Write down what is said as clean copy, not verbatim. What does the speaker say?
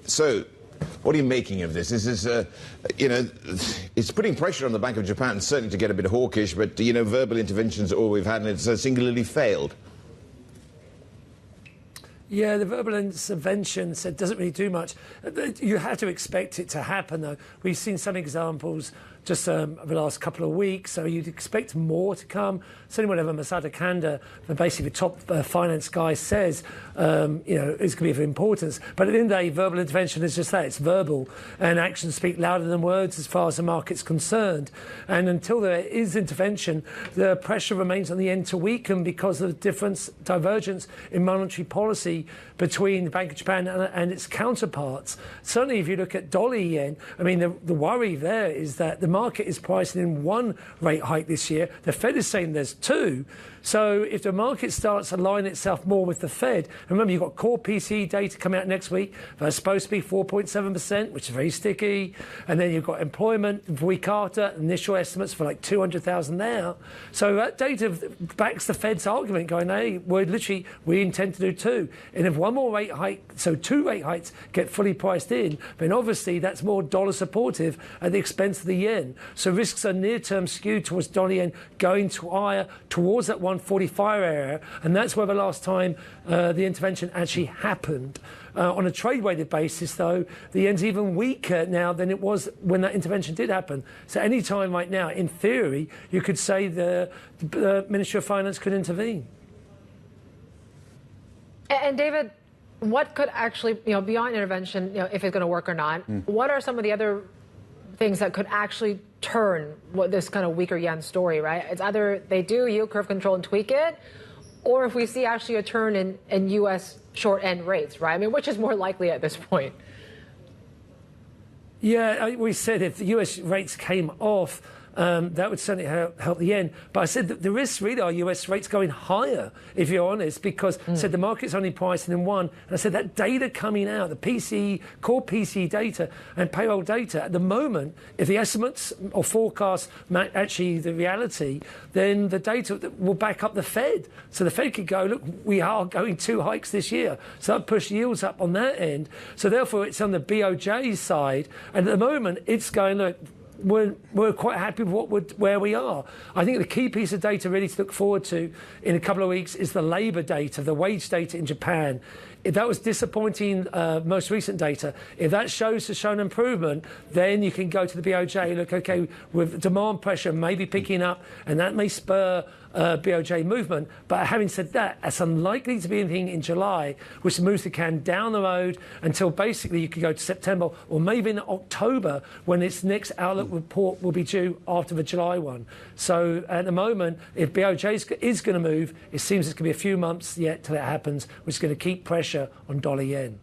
So, what are you making of this? This is, you know, it's putting pressure on the Bank of Japan, certainly to get a bit hawkish, but, you know, verbal interventions are all we've had, and it's singularly failed. Yeah, the verbal intervention doesn't really do much. You have to expect it to happen, though. We've seen some examples just over the last couple of weeks, so you'd expect more to come. Certainly whatever Masada Kanda, basically the top finance guy, says, you know, is going to be of importance. But at the end of the day, verbal intervention is just that. It's verbal, and actions speak louder than words as far as the market's concerned. And until there is intervention, the pressure remains on the yen to weaken because of the divergence in monetary policy between the Bank of Japan and its counterparts. Certainly, if you look at dollar yen, I mean, the worry there is that the market is pricing in one rate hike this year. The Fed is saying there's two. So if the market starts to align itself more with the Fed, and remember, you've got core PCE data coming out next week. That's supposed to be 4.7%, which is very sticky. And then you've got employment for week after, initial estimates for like 200,000 now. So that data backs the Fed's argument, going, hey, we intend to do two. And if one more rate hike, so two rate hikes get fully priced in, then obviously that's more dollar supportive at the expense of the yen. So risks are near-term skewed towards dollar yen going to higher towards that 145 area, and that's where the last time the intervention actually happened. On a trade-weighted basis, though, the yen's even weaker now than it was when that intervention did happen. So any time right now, in theory, you could say the Ministry of Finance could intervene. And David, what could actually, you know, beyond intervention, you know, if it's going to work or not, what are some of the other things that could actually turn this kind of weaker yen story, right? It's either they do yield curve control and tweak it, or if we see actually a turn in U.S. short end rates, right? I mean, which is more likely at this point? Yeah, we said if the U.S. rates came off, that would certainly help the yen. But I said that the risks really are US rates going higher, if you're honest, because I said the market's only pricing in one. And I said that data coming out, the PCE, core PCE data and payroll data, at the moment, if the estimates or forecasts match actually the reality, then the data will back up the Fed. So the Fed could go, look, we are going two hikes this year. So that push yields up on that end. So therefore, it's on the BOJ side. And at the moment, it's going, look, we're quite happy with where we are. I think the key piece of data really to look forward to in a couple of weeks is the labour data, the wage data in Japan. If that was disappointing, most recent data, if that shows an improvement, then you can go to the BOJ, look, okay, with demand pressure maybe picking up, and that may spur BOJ movement. But having said that, it's unlikely to be anything in July, which moves the can down the road until basically you could go to September or maybe in October, when its next outlook report will be due after the July one. So at the moment, if BOJ is going to move, it seems it's going to be a few months yet till it happens, which is going to keep pressure on dollar yen.